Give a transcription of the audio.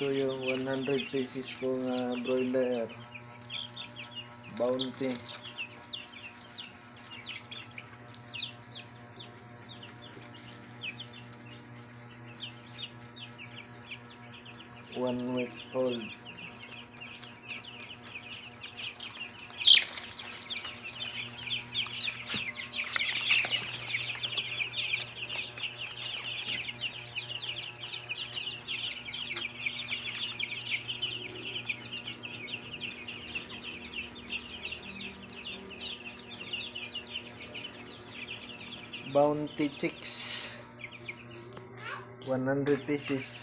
ko yung 100 pieces kong broiler bounty. One week old. Bounty chicks 100 pieces.